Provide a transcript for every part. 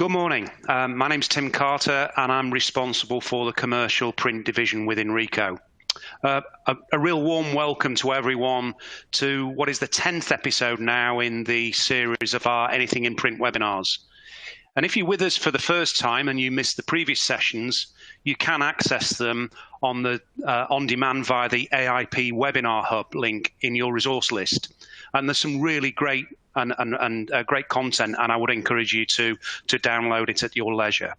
Good morning. My name's Tim Carter, and I'm responsible for the commercial print division within Ricoh. A real warm welcome to everyone to what is the 10th episode now in the series of our Anything in Print webinars. And if you're with us for the first time and you missed the previous sessions, you can access them on demand via the AIP Webinar Hub link in your resource list. And there's some really great great content, and I would encourage you to download it at your leisure.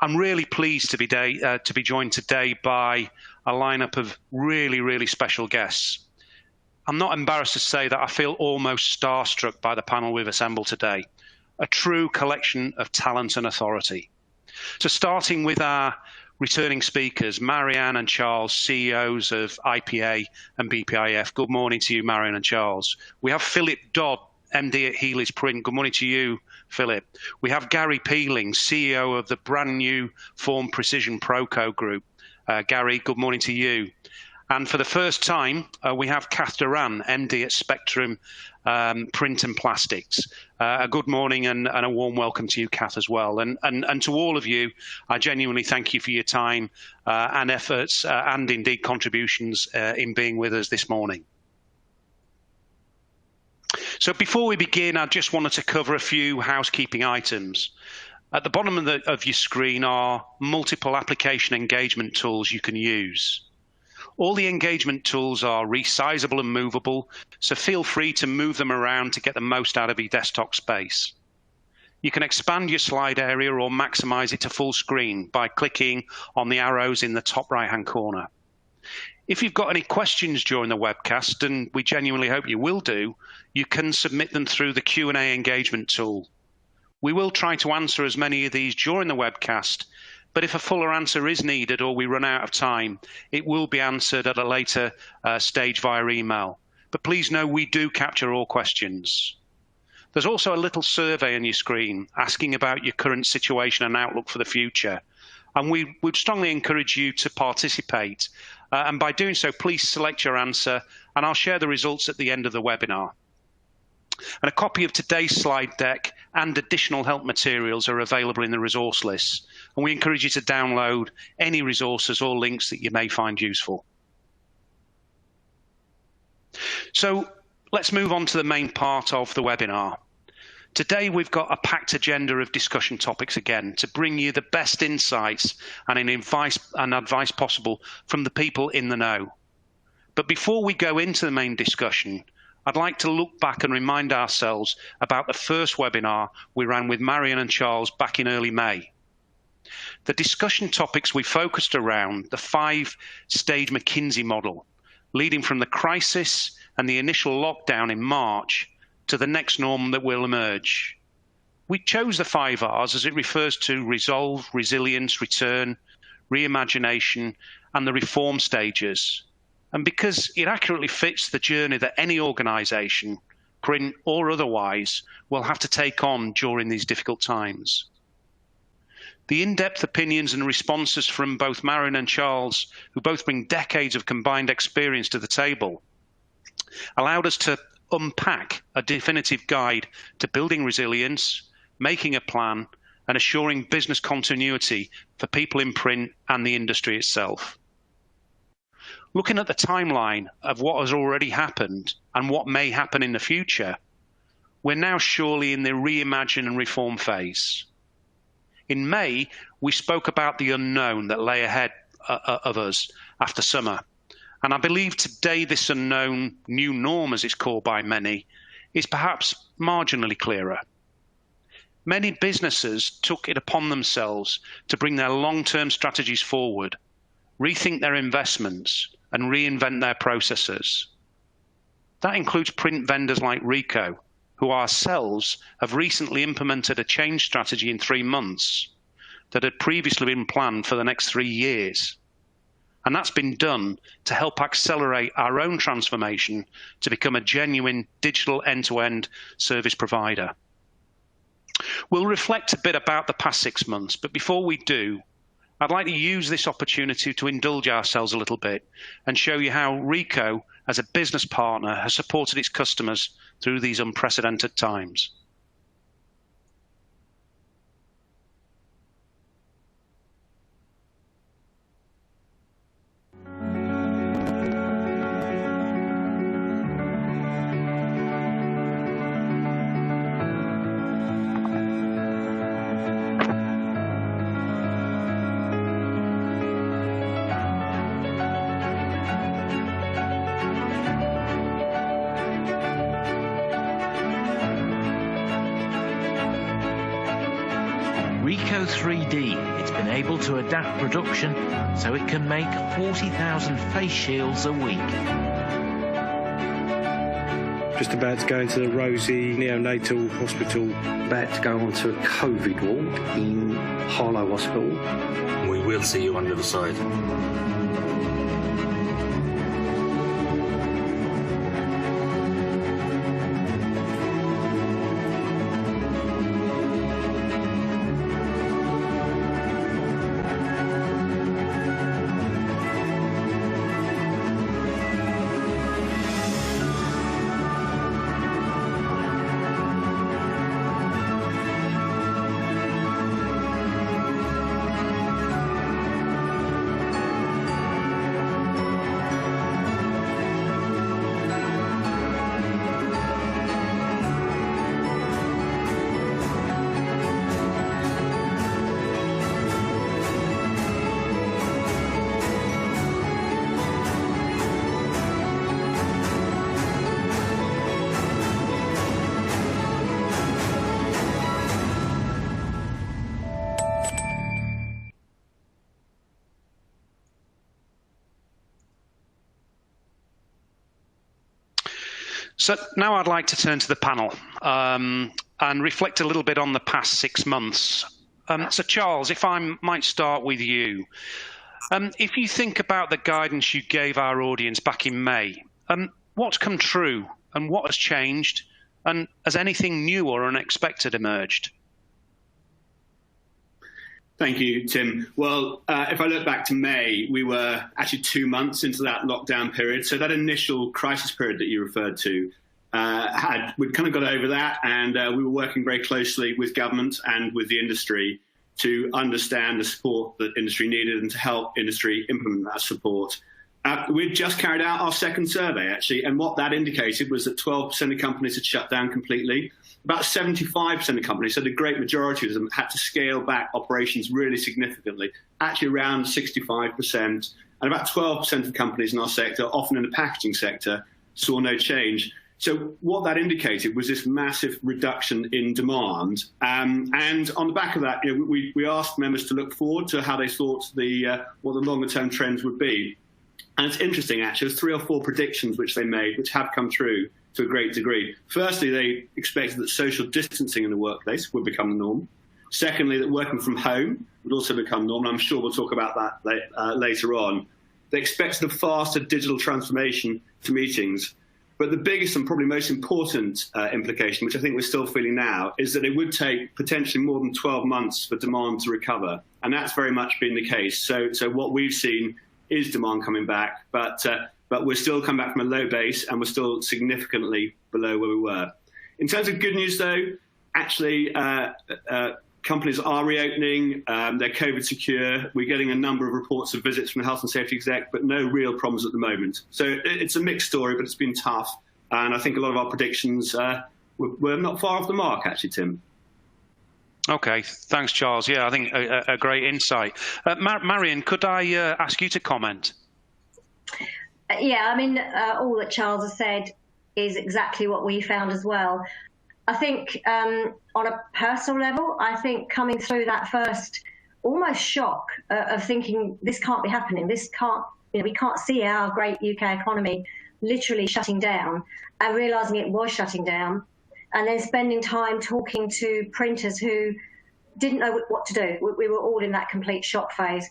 I'm really pleased to be joined today by a lineup of really special guests. I'm not embarrassed to say that I feel almost starstruck by the panel we've assembled today. A true collection of talent and authority. So starting with our returning speakers, Marianne and Charles, CEOs of IPA and BPIF. Good morning to you, Marianne and Charles. We have Philip Dodd, MD at Healy's Print. Good morning to you, Philip. We have Gary Peeling, CEO of the brand new Form Precision Proco Group. Gary, good morning to you. And for the first time, we have Kath Duran, MD at Spectrum Print and Plastics. A good morning and a warm welcome to you, Kath, as well. And to all of you, I genuinely thank you for your time and efforts and indeed contributions in being with us this morning. So before we begin, I just wanted to cover a few housekeeping items. At the bottom of your screen are multiple application engagement tools you can use. All the engagement tools are resizable and movable, so feel free to move them around to get the most out of your desktop space. You can expand your slide area or maximize it to full screen by clicking on the arrows in the top right-hand corner. If you've got any questions during the webcast, and we genuinely hope you will do, you can submit them through the Q&A engagement tool. We will try to answer as many of these during the webcast, but if a fuller answer is needed or we run out of time, it will be answered at a later stage via email. But please know we do capture all questions. There's also a little survey on your screen asking about your current situation and outlook for the future. And we would strongly encourage you to participate. And by doing so, please select your answer, and I'll share the results at the end of the webinar. And a copy of today's slide deck and additional help materials are available in the resource list. And we encourage you to download any resources or links that you may find useful. So let's move on to the main part of the webinar. Today, we've got a packed agenda of discussion topics again to bring you the best insights and advice possible from the people in the know. But before we go into the main discussion, I'd like to look back and remind ourselves about the first webinar we ran with Marianne and Charles back in early May. The discussion topics we focused around the 5-stage McKinsey model, leading from the crisis and the initial lockdown in March to the next norm that will emerge. We chose the 5 R's as it refers to resolve, resilience, return, reimagination, and the reform stages. And because it accurately fits the journey that any organisation, print or otherwise, will have to take on during these difficult times. The in-depth opinions and responses from both Marianne and Charles, who both bring decades of combined experience to the table, allowed us to unpack a definitive guide to building resilience, making a plan, and assuring business continuity for people in print and the industry itself. Looking at the timeline of what has already happened and what may happen in the future, we're now surely in the reimagine and reform phase. In May, we spoke about the unknown that lay ahead of us after summer. And I believe today this unknown new norm, as it's called by many, is perhaps marginally clearer. Many businesses took it upon themselves to bring their long-term strategies forward, rethink their investments, and reinvent their processes. That includes print vendors like Ricoh, who ourselves have recently implemented a change strategy in 3 months that had previously been planned for the next 3 years. And that's been done to help accelerate our own transformation to become a genuine digital end-to-end service provider. We'll reflect a bit about the past 6 months, but before we do, I'd like to use this opportunity to indulge ourselves a little bit and show you how Ricoh, as a business partner, has supported its customers through these unprecedented times. Eco 3D, it's been able to adapt production so it can make 40,000 face shields a week. Just about to go into the Rosie Neonatal Hospital. About to go on to a COVID ward in Harlow Hospital. We will see you on the other side. So now I'd like to turn to the panel and reflect a little bit on the past 6 months. So Charles, if I might start with you. If you think about the guidance you gave our audience back in May, what's come true and what has changed? And has anything new or unexpected emerged? Thank you, Tim. Well, if I look back to May, we were actually 2 months into that lockdown period. So that initial crisis period that you referred to, we'd kind of got over that, and we were working very closely with government and with the industry to understand the support that industry needed and to help industry implement that support. We'd just carried out our second survey, actually, and what that indicated was that 12% of companies had shut down completely. About 75% of companies, so the great majority of them, had to scale back operations really significantly, actually around 65%. And about 12% of companies in our sector, often in the packaging sector, saw no change. So what that indicated was this massive reduction in demand. And on the back of that, we asked members to look forward to how they thought what the longer term trends would be. And it's interesting, actually, there's 3 or 4 predictions which they made, which have come true to a great degree. Firstly, they expected that social distancing in the workplace would become the norm. Secondly, that working from home would also become norm. I'm sure we'll talk about that later on. They expected a faster digital transformation to meetings. But the biggest and probably most important implication, which I think we're still feeling now, is that it would take potentially more than 12 months for demand to recover. And that's very much been the case. So what we've seen is demand coming back, but we're still coming back from a low base, and we're still significantly below where we were. In terms of good news, though, actually, companies are reopening. They're COVID secure. We're getting a number of reports of visits from the health and safety exec, but no real problems at the moment. So it's a mixed story, but it's been tough. And I think a lot of our predictions were not far off the mark, actually, Tim. Okay, thanks, Charles. Yeah, I think a great insight. Marion, could I ask you to comment? Yeah, I mean, all that Charles has said is exactly what we found as well. I think on a personal level, I think coming through that first almost shock of thinking this can't be happening, this can't, we can't see our great UK economy literally shutting down, and realising it was shutting down, and then spending time talking to printers who didn't know what to do. We were all in that complete shock phase.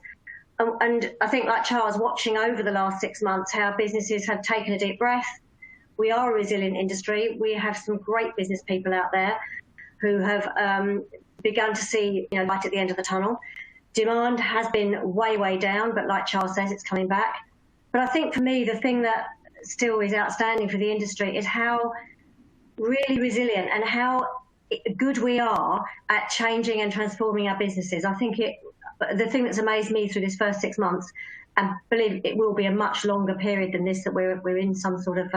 And I think, like Charles, watching over the last 6 months how businesses have taken a deep breath. We are a resilient industry. We have some great business people out there who have begun to see light at the end of the tunnel. Demand has been way, way down, but like Charles says, it's coming back. But I think for me, the thing that still is outstanding for the industry is how really resilient and how good we are at changing and transforming our businesses. I think the thing that's amazed me through this first 6 months, and believe it will be a much longer period than this, that we're in some sort of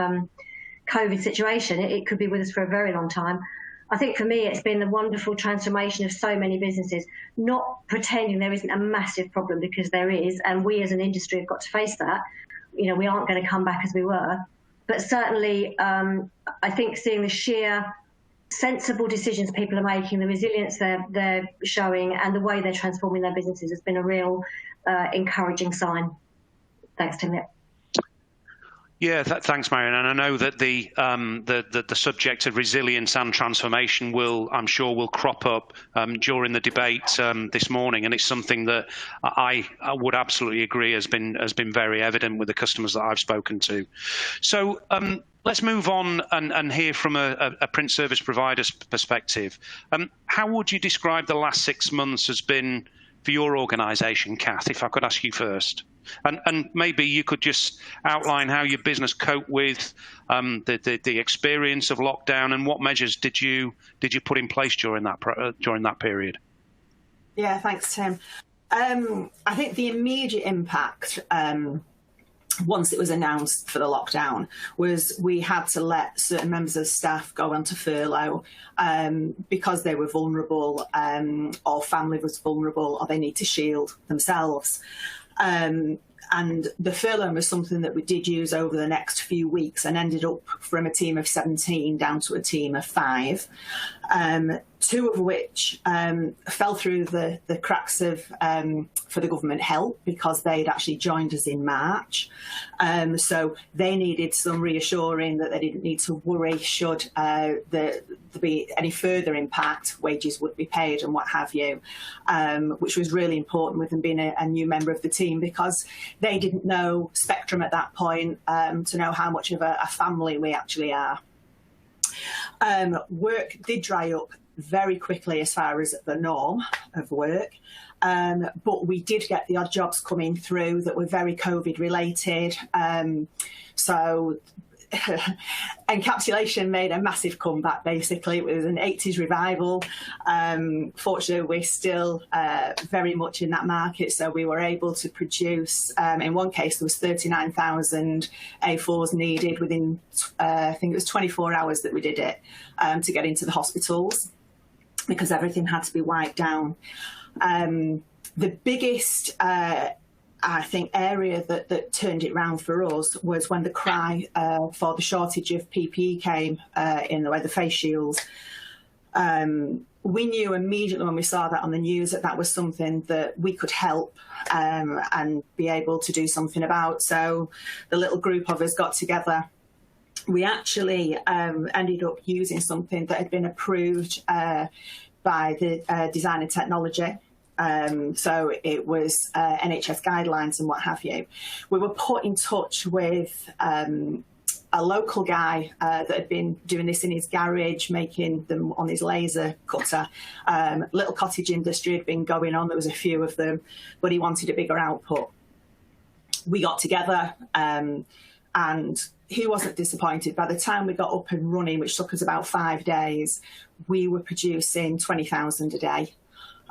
COVID situation. It could be with us for a very long time. I think for me, it's been the wonderful transformation of so many businesses, not pretending there isn't a massive problem, because there is, and we as an industry have got to face that. We aren't going to come back as we were. But certainly, I think seeing the sheer sensible decisions people are making, the resilience they're showing, and the way they're transforming their businesses has been a real encouraging sign. Thanks, Tim. Yeah, thanks, Marion. And I know that the subject of resilience and transformation I'm sure will crop up during the debate this morning, and it's something that I would absolutely agree has been very evident with the customers that I've spoken to. So let's move on and hear from a print service provider's perspective. How would you describe the last 6 months has been for your organisation, Kath, if I could ask you first? And maybe you could just outline how your business coped with the experience of lockdown, and what measures did you put in place during that period? Yeah, thanks, Tim. I think the immediate impact, once it was announced for the lockdown, was we had to let certain members of staff go onto furlough because they were vulnerable, or family was vulnerable, or they need to shield themselves. And the furlough was something that we did use over the next few weeks, and ended up from a team of 17 down to a team of 5. 2 of which fell through the cracks of for the government help, because they'd actually joined us in March. So they needed some reassuring that they didn't need to worry should there be any further impact, wages would be paid and what have you, which was really important with them being a new member of the team, because they didn't know Spectrum at that point to know how much of a family we actually are. Work did dry up very quickly as far as the norm of work, but we did get the odd jobs coming through that were very COVID related. So encapsulation made a massive comeback. Basically, it was an 80s revival. Fortunately, we're still very much in that market, so we were able to produce, in one case there was 39,000 A4s needed within I think it was 24 hours that we did it, to get into the hospitals, because everything had to be wiped down. The biggest I think area that turned it round for us was when the cry for the shortage of PPE came in the way, the face shields. We knew immediately when we saw that on the news that was something that we could help and be able to do something about. So the little group of us got together. We actually ended up using something that had been approved by the Design and Technology. So it was NHS guidelines and what have you. We were put in touch with a local guy that had been doing this in his garage, making them on his laser cutter. Little cottage industry had been going on. There was a few of them, but he wanted a bigger output. We got together and he wasn't disappointed. By the time we got up and running, which took us about 5 days, we were producing 20,000 a day.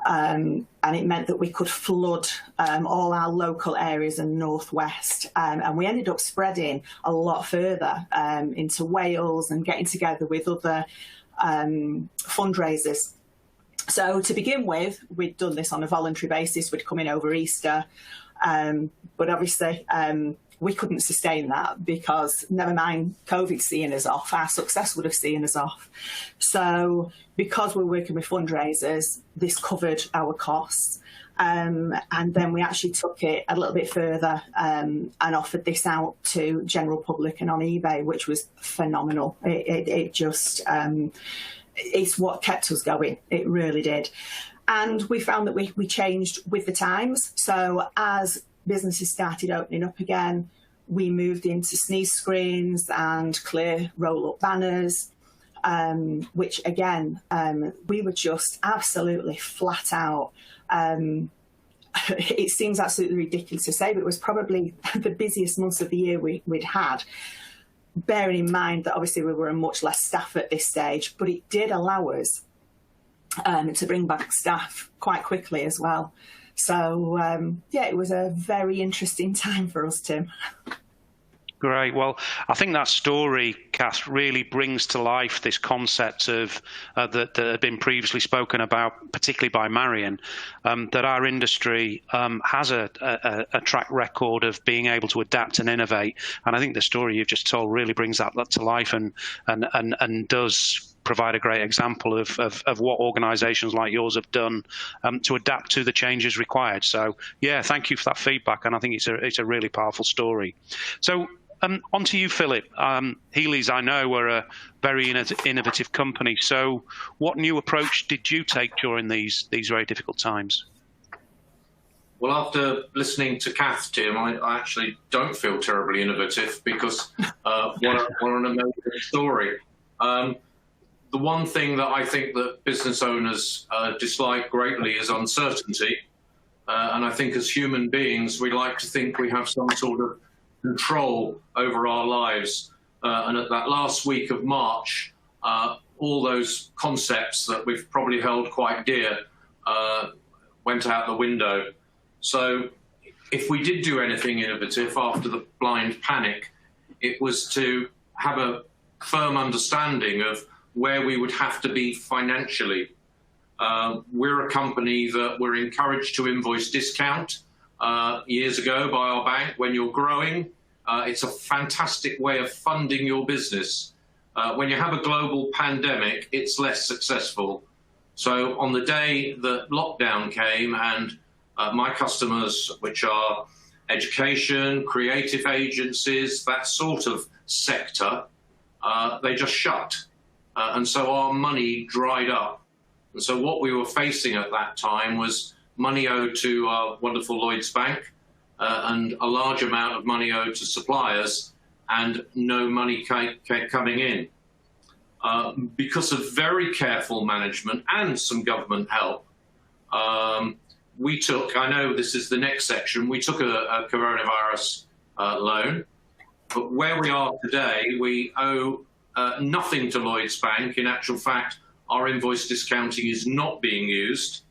And it meant that we could flood all our local areas and northwest, and we ended up spreading a lot further into Wales and getting together with other fundraisers. So to begin with, we'd done this on a voluntary basis. We'd come in over Easter, but obviously we couldn't sustain that, because never mind COVID seeing us off, our success would have seen us off. So because we're working with fundraisers, this covered our costs. And then we actually took it a little bit further and offered this out to general public and on eBay, which was phenomenal. It just, it's what kept us going. It really did. And we found that we changed with the times. So as businesses started opening up again, we moved into sneeze screens and clear roll-up banners, which again, we were just absolutely flat out. It seems absolutely ridiculous to say, but it was probably the busiest months of the year we'd had, bearing in mind that obviously we were much less staff at this stage, but it did allow us to bring back staff quite quickly as well. So, yeah, it was a very interesting time for us, Tim. Great. Well, I think that story, Kath, really brings to life this concept of that had been previously spoken about, particularly by Marion, that our industry has a track record of being able to adapt and innovate. And I think the story you've just told really brings that to life and does provide a great example of what organisations like yours have done to adapt to the changes required. So yeah, thank you for that feedback, and I think it's a really powerful story. So on to you, Philip. Healy's, I know, are a very innovative company. So what new approach did you take during these very difficult times? Well, after listening to Kath, Tim, I actually don't feel terribly innovative because what an amazing story. The one thing that I think that business owners dislike greatly is uncertainty. And I think as human beings, we like to think we have some sort of control over our lives. And at that last week of March, all those concepts that we've probably held quite dear went out the window. So if we did do anything innovative after the blind panic, it was to have a firm understanding of where we would have to be financially. We're a company that we're encouraged to invoice discount years ago by our bank. When you're growing, it's a fantastic way of funding your business. When you have a global pandemic, it's less successful. So on the day that lockdown came and my customers, which are education, creative agencies, that sort of sector, they just shut. And so our money dried up. And so what we were facing at that time was money owed to our wonderful Lloyds Bank and a large amount of money owed to suppliers and no money coming in. Because of very careful management and some government help, we took, I know this is the next section, we took a coronavirus loan, but where we are today, we owe nothing to Lloyds Bank. In actual fact, our invoice discounting is not being used,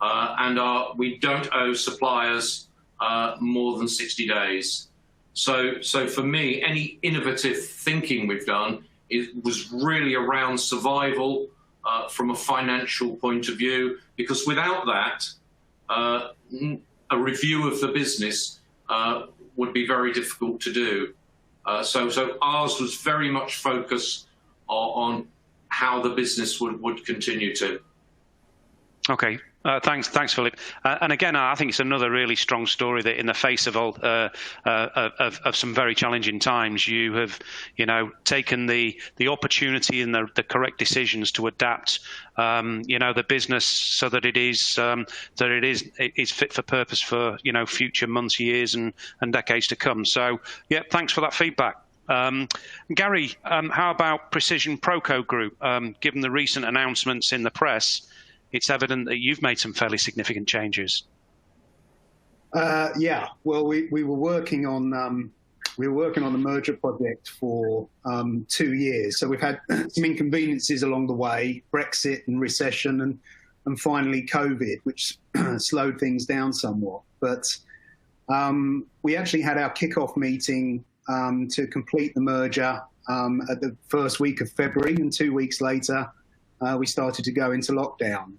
and we don't owe suppliers more than 60 days. So for me, any innovative thinking we've done was really around survival from a financial point of view, because without that, a review of the business would be very difficult to do. So ours was very much focused on how the business would continue to. Okay. Thanks, Philip. And again, I think it's another really strong story that, in the face of some very challenging times, you have, taken the opportunity and the correct decisions to adapt, the business so that it is fit for purpose for future months, years, and decades to come. So, yeah, thanks for that feedback. Gary, how about Precision Proco Group? Given the recent announcements in the press, it's evident that you've made some fairly significant changes. Yeah, well, we were working on the merger project for 2 years. So we've had some inconveniences along the way: Brexit and recession, and finally COVID, which slowed things down somewhat. But we actually had our kickoff meeting to complete the merger at the first week of February, and 2 weeks later, we started to go into lockdown.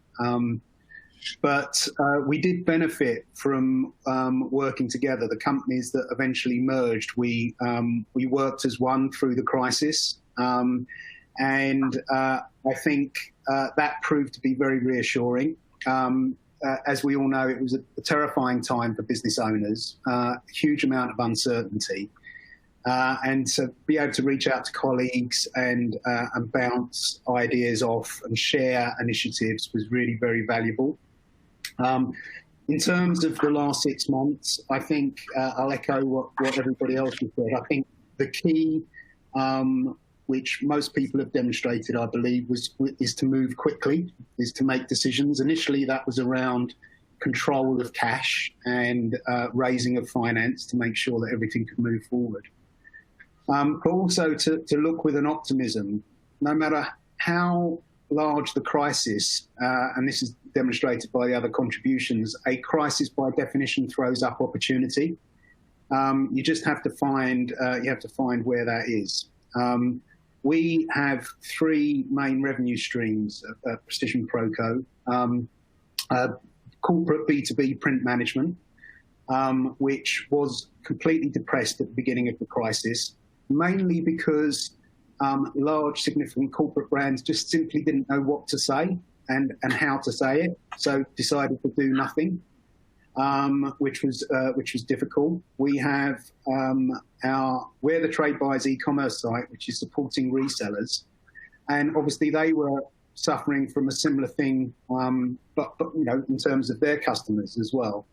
But we did benefit from working together. The companies that eventually merged, we worked as one through the crisis. And I think that proved to be very reassuring. As we all know, it was a terrifying time for business owners, a huge amount of uncertainty. And to be able to reach out to colleagues and bounce ideas off and share initiatives was really very valuable. In terms of the last 6 months, I think I'll echo what everybody else has said. I think the key, which most people have demonstrated, I believe, is to move quickly, is to make decisions. Initially, that was around control of cash and raising of finance to make sure that everything could move forward. But also to look with an optimism, no matter how large the crisis, and this is demonstrated by the other contributions, a crisis by definition throws up opportunity. You just have to find where that is. We have 3 main revenue streams at Precision Proco: corporate B2B print management, which was completely depressed at the beginning of the crisis, mainly because large, significant corporate brands just simply didn't know what to say and how to say it, so decided to do nothing, which was difficult. We have our Where the Trade Buys e-commerce site, which is supporting resellers, and obviously they were suffering from a similar thing, but you know, in terms of their customers as well.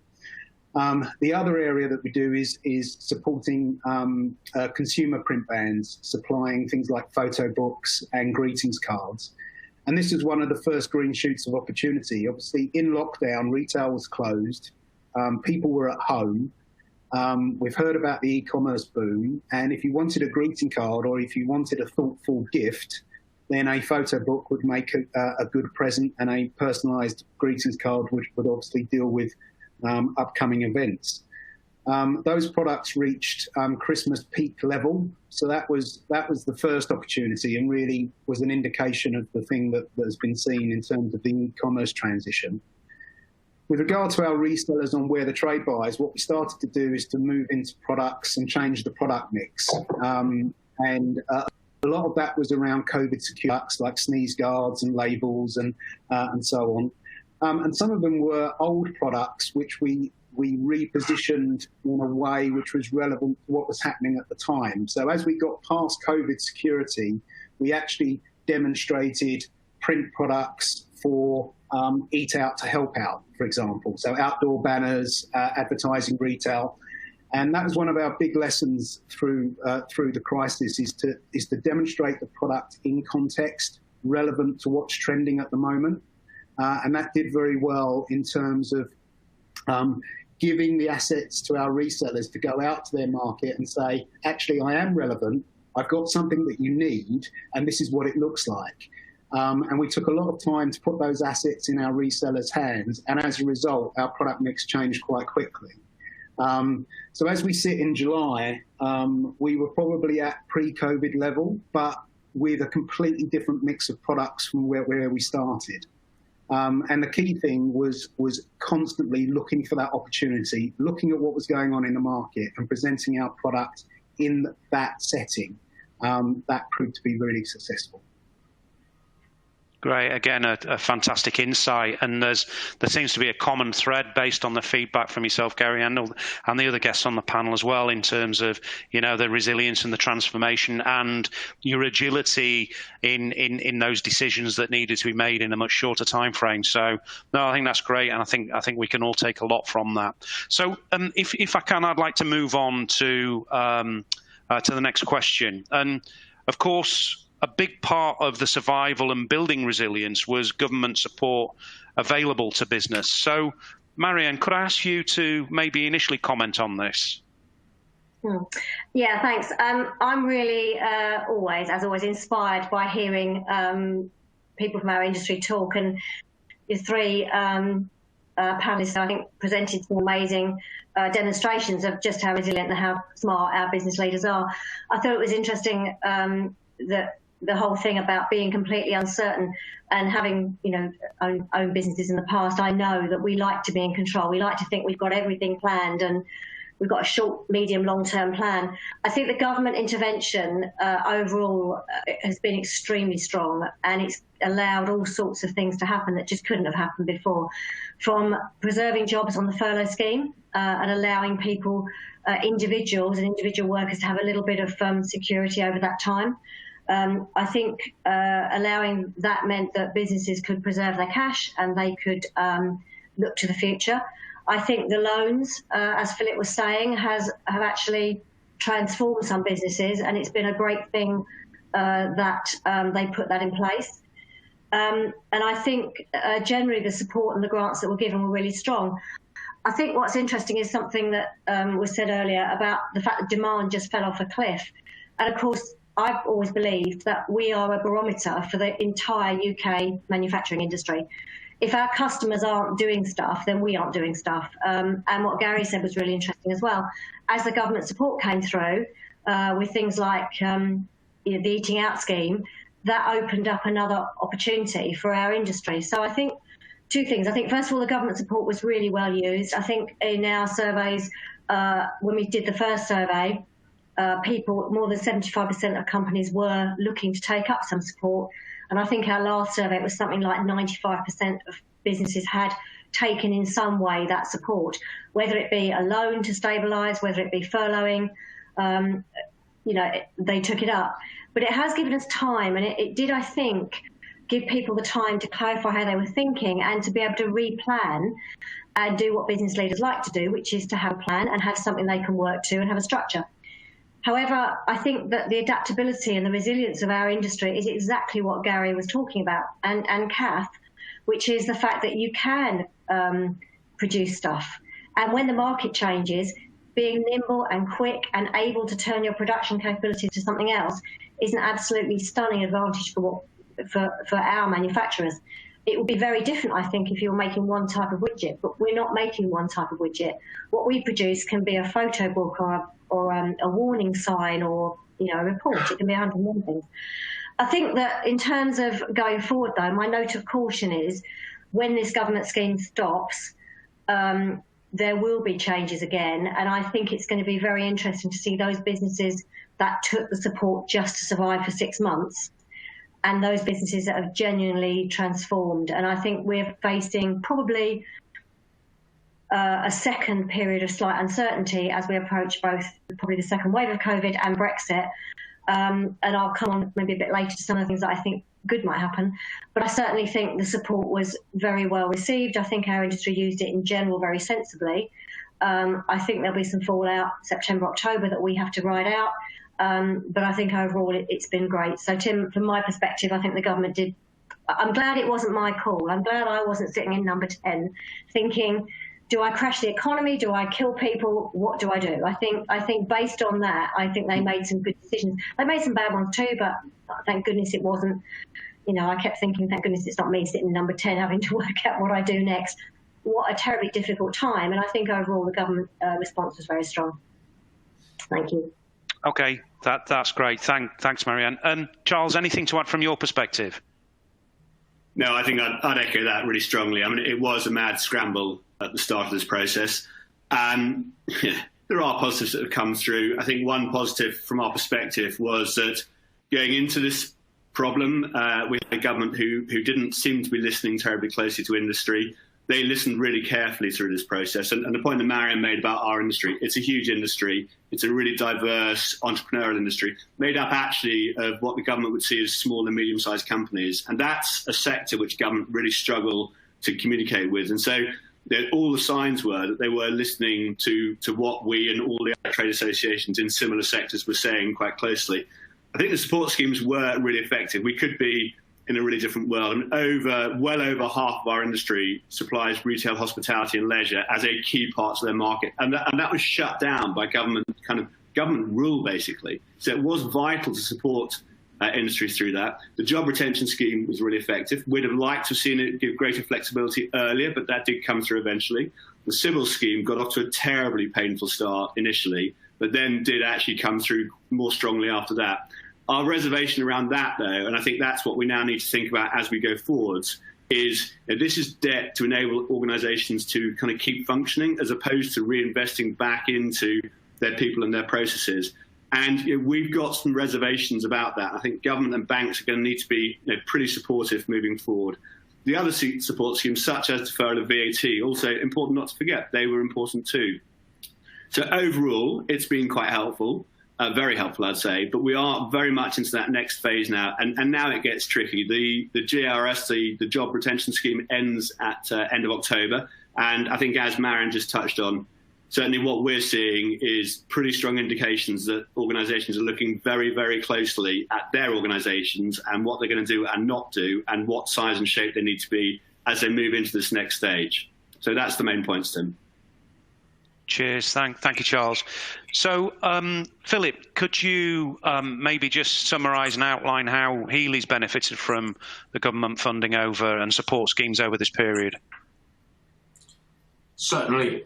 The other area that we do is supporting consumer print brands, supplying things like photo books and greetings cards. And this is one of the first green shoots of opportunity. Obviously, in lockdown, retail was closed. People were at home. We've heard about the e-commerce boom. And if you wanted a greeting card or if you wanted a thoughtful gift, then a photo book would make a good present, and a personalised greetings card would obviously deal with upcoming events. Those products reached Christmas peak level, so that was the first opportunity, and really was an indication of the thing that has been seen in terms of the e-commerce transition. With regard to our resellers on Where the Trade Buys, what we started to do is to move into products and change the product mix, and a lot of that was around COVID secure products like sneeze guards and labels and so on. And some of them were old products which we repositioned in a way which was relevant to what was happening at the time. So as we got past COVID security, we actually demonstrated print products for Eat Out to Help Out, for example. So outdoor banners, advertising retail. And that was one of our big lessons through the crisis, is to demonstrate the product in context, relevant to what's trending at the moment. And that did very well in terms of giving the assets to our resellers to go out to their market and say, actually, I am relevant, I've got something that you need, and this is what it looks like. And we took a lot of time to put those assets in our resellers' hands, and as a result, our product mix changed quite quickly. So as we sit in July, we were probably at pre-COVID level, but with a completely different mix of products from where we started. And the key thing was constantly looking for that opportunity, looking at what was going on in the market and presenting our product in that setting. That proved to be really successful. Great. Again, a fantastic insight. And there seems to be a common thread based on the feedback from yourself, Gary, and the other guests on the panel as well, in terms of, you know, the resilience and the transformation and your agility in those decisions that needed to be made in a much shorter time frame. So, no, I think that's great, and I think we can all take a lot from that. So, if I can, I'd like to move on to the next question. And of course, a big part of the survival and building resilience was government support available to business. So, Marianne, could I ask you to maybe initially comment on this? Yeah, thanks. I'm really always inspired by hearing people from our industry talk, and the three panelists, I think, presented some amazing demonstrations of just how resilient and how smart our business leaders are. I thought it was interesting that the whole thing about being completely uncertain and having, you know, own businesses in the past, I know that we like to be in control. We like to think we've got everything planned and we've got a short, medium, long-term plan. I think the government intervention overall has been extremely strong, and it's allowed all sorts of things to happen that just couldn't have happened before, from preserving jobs on the furlough scheme and allowing people, individuals and individual workers, to have a little bit of security over that time. I think allowing that meant that businesses could preserve their cash and they could look to the future. I think the loans, as Philip was saying, have actually transformed some businesses, and it's been a great thing that they put that in place. And I think generally the support and the grants that were given were really strong. I think what's interesting is something that was said earlier about the fact that demand just fell off a cliff. And of course, I've always believed that we are a barometer for the entire UK manufacturing industry. If our customers aren't doing stuff, then we aren't doing stuff. And what Gary said was really interesting as well. As the government support came through with things like the Eating Out scheme, that opened up another opportunity for our industry. So I think two things. I think, first of all, the government support was really well used. I think in our surveys, when we did the first survey, people, more than 75% of companies were looking to take up some support. And I think our last survey, it was something like 95% of businesses had taken in some way that support, whether it be a loan to stabilise, whether it be furloughing, they took it up. But it has given us time, and it did, I think, give people the time to clarify how they were thinking and to be able to replan and do what business leaders like to do, which is to have a plan and have something they can work to and have a structure. However, I think that the adaptability and the resilience of our industry is exactly what Gary was talking about, and Kath, which is the fact that you can produce stuff. And when the market changes, being nimble and quick and able to turn your production capabilities to something else is an absolutely stunning advantage for our manufacturers. It would be very different, I think, if you were making one type of widget, but we're not making one type of widget. What we produce can be a photo book or a warning sign or a report. It can be 101 things. I think that in terms of going forward, though, my note of caution is when this government scheme stops, there will be changes again. And I think it's going to be very interesting to see those businesses that took the support just to survive for 6 months and those businesses that have genuinely transformed. And I think we're facing probably a second period of slight uncertainty as we approach both probably the second wave of COVID and Brexit. And I'll come on maybe a bit later to some of the things that I think good might happen. But I certainly think the support was very well received. I think our industry used it in general very sensibly. I think there'll be some fallout September, October that we have to ride out. But I think overall it's been great. So Tim, from my perspective, I think the government did. I'm glad it wasn't my call. I'm glad I wasn't sitting in number 10 thinking, do I crash the economy? Do I kill people? What do I do? I think based on that, I think they made some good decisions. They made some bad ones too, but thank goodness it wasn't. I kept thinking, thank goodness it's not me sitting in number 10 having to work out what I do next. What a terribly difficult time. And I think overall the government response was very strong. Thank you. Okay, that's great. Thanks, Marianne. Charles, anything to add from your perspective? No, I think I'd echo that really strongly. I mean, it was a mad scramble at the start of this process. There are positives that have come through. I think one positive from our perspective was that going into this problem with a government who didn't seem to be listening terribly closely to industry, they listened really carefully through this process. And the point that Marianne made about our industry, it's a huge industry. It's a really diverse entrepreneurial industry made up actually of what the government would see as small and medium-sized companies. And that's a sector which government really struggle to communicate with. And so all the signs were that they were listening to what we and all the other trade associations in similar sectors were saying quite closely. I think the support schemes were really effective. We could be in a really different world. And well over half of our industry supplies retail, hospitality and leisure as a key part of their market. And that was shut down by government rule, basically. So it was vital to support industries through that. The job retention scheme was really effective. We'd have liked to have seen it give greater flexibility earlier, but that did come through eventually. The civil scheme got off to a terribly painful start initially, but then did actually come through more strongly after that. Our reservation around that, though, and I think that's what we now need to think about as we go forwards, is this is debt to enable organisations to kind of keep functioning as opposed to reinvesting back into their people and their processes. And we've got some reservations about that. I think government and banks are going to need to be pretty supportive moving forward. The other support schemes, such as deferral of VAT, also important not to forget, they were important too. So overall, it's been quite helpful. Very helpful, I'd say, but we are very much into that next phase now, and now it gets tricky. The GRS, the job retention scheme, ends at end of October, and I think, as Marianne just touched on, certainly what we're seeing is pretty strong indications that organisations are looking very, very closely at their organisations and what they're going to do and not do, and what size and shape they need to be as they move into this next stage. So that's the main points, Tim. Cheers. Thank you, Charles. So, Philip, could you maybe just summarise and outline how Healy's benefited from the government funding over and support schemes over this period? Certainly.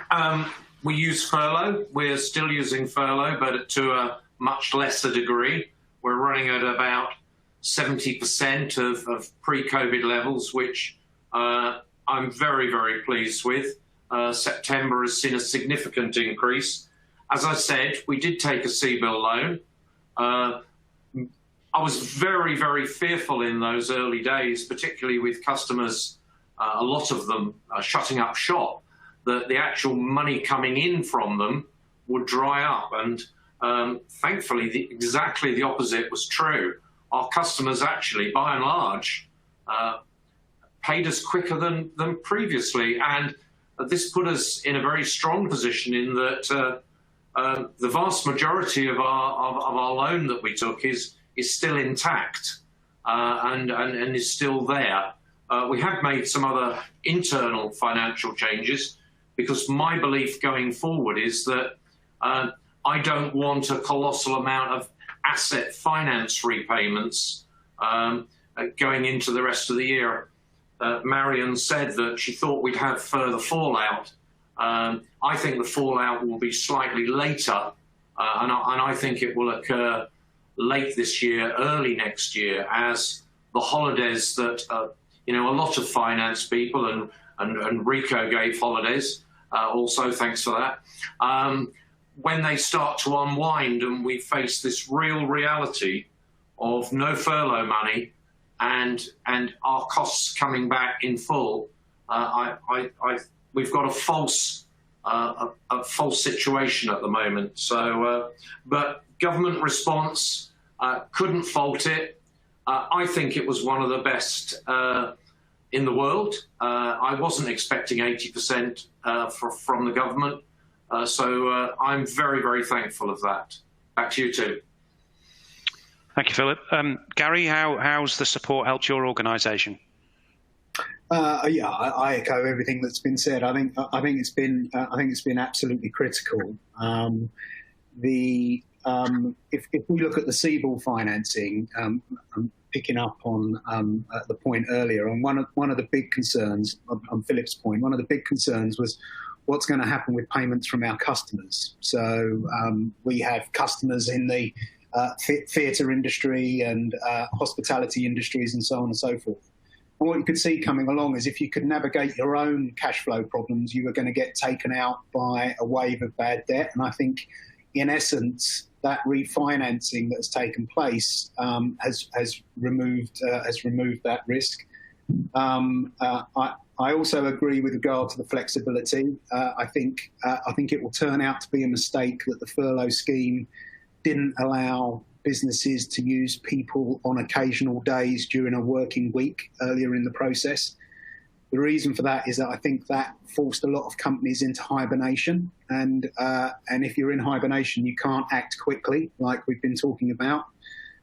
We use furlough. We're still using furlough, but to a much lesser degree. We're running at about 70% of pre-COVID levels, which I'm very, very pleased with. September has seen a significant increase. as I said, we did take a CBIL loan. I was very, very fearful in those early days, particularly with customers, a lot of them shutting up shop, that the actual money coming in from them would dry up. And thankfully, exactly the opposite was true. Our customers actually, by and large, paid us quicker than previously. And this put us in a very strong position in that the vast majority of our loan that we took is still intact and is still there. We have made some other internal financial changes, because my belief going forward is that I don't want a colossal amount of asset finance repayments going into the rest of the year. Marion said that she thought we'd have further fallout. I think the fallout will be slightly later, and I think it will occur late this year, early next year, as the holidays that a lot of finance people and Rico gave holidays also, thanks for that. When they start to unwind and we face this real reality of no furlough money and our costs coming back in full, we've got a false situation at the moment. So, but government response, couldn't fault it. I think it was one of the best in the world. I wasn't expecting 80% from the government. So I'm very, very thankful of that. Back to you, Tim. Thank you, Philip. Gary, how's the support helped your organisation? Yeah, I echo everything that's been said. I think it's been absolutely critical. If we look at the CBIL financing, I'm picking up on the point earlier, and one of the big concerns on Philip's point, one of the big concerns was what's going to happen with payments from our customers. So we have customers in the theatre industry and hospitality industries and so on and so forth. And what you could see coming along is if you could navigate your own cash flow problems, you were going to get taken out by a wave of bad debt. And I think, in essence, that refinancing that has taken place has removed that risk. I also agree with regard to the flexibility. I think it will turn out to be a mistake that the furlough scheme didn't allow businesses to use people on occasional days during a working week earlier in the process. The reason for that is that I think that forced a lot of companies into hibernation, and if you're in hibernation, you can't act quickly, like we've been talking about.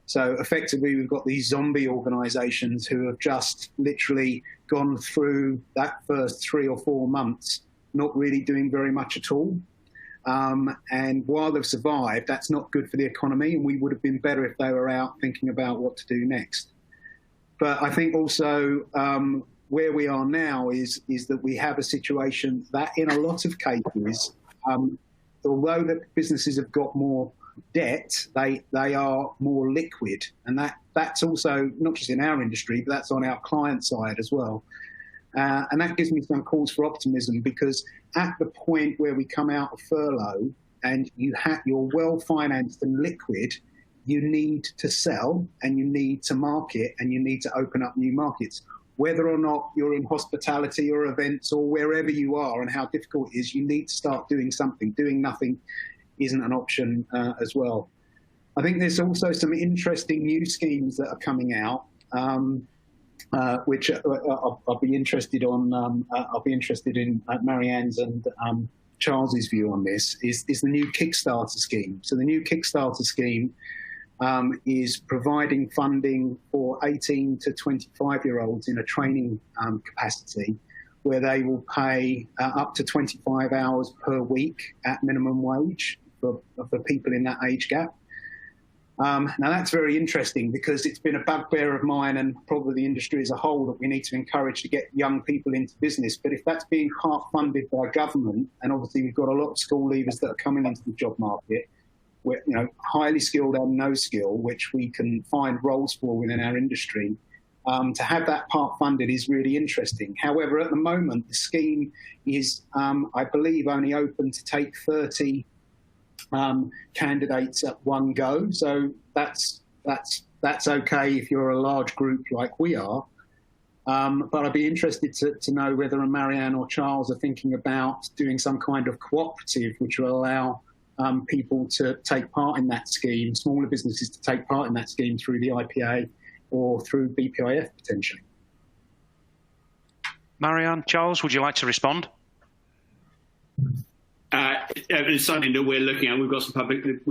So effectively, we've got these zombie organisations who have just literally gone through that first 3 or 4 months not really doing very much at all. And while they've survived, that's not good for the economy, and we would have been better if they were out thinking about what to do next. But I think also where we are now is that we have a situation that in a lot of cases, although the businesses have got more debt, they are more liquid. And that's also not just in our industry, but that's on our client side as well. And that gives me some cause for optimism, because at the point where we come out of furlough and you're well financed and liquid, you need to sell and you need to market and you need to open up new markets. Whether or not you're in hospitality or events or wherever you are and how difficult it is, you need to start doing something. Doing nothing isn't an option as well. I think there's also some interesting new schemes that are coming out, which I'll be interested on. I'll be interested in Marianne's and Charles's view on this. Is the new Kickstarter scheme? So the new Kickstarter scheme is providing funding for 18 to 25-year-olds in a training capacity, where they will pay up to 25 hours per week at minimum wage for people in that age gap. Now that's very interesting, because it's been a bugbear of mine and probably the industry as a whole that we need to encourage to get young people into business. But if that's being part funded by government, and obviously we've got a lot of school leavers that are coming into the job market, where, highly skilled and no skill, which we can find roles for within our industry, to have that part funded is really interesting. However, at the moment, the scheme is, I believe, only open to take 30 candidates at one go. So that's okay if you're a large group like we are. But I'd be interested to know whether Marianne or Charles are thinking about doing some kind of cooperative which will allow people to take part in that scheme, smaller businesses to take part in that scheme through the IPA or through BPIF potentially. Marianne, Charles, would you like to respond? It's something that we're looking at. We've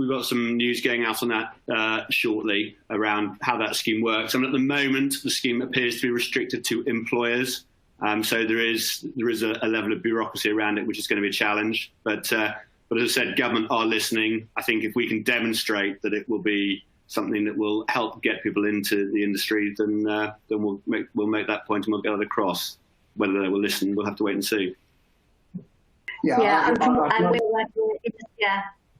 got some news going out on that shortly around how that scheme works. And at the moment, the scheme appears to be restricted to employers. So there is a level of bureaucracy around it, which is going to be a challenge. But as I said, government are listening. I think if we can demonstrate that it will be something that will help get people into the industry, then we'll make that point and we'll get it across. Whether they will listen, we'll have to wait and see. And we're working.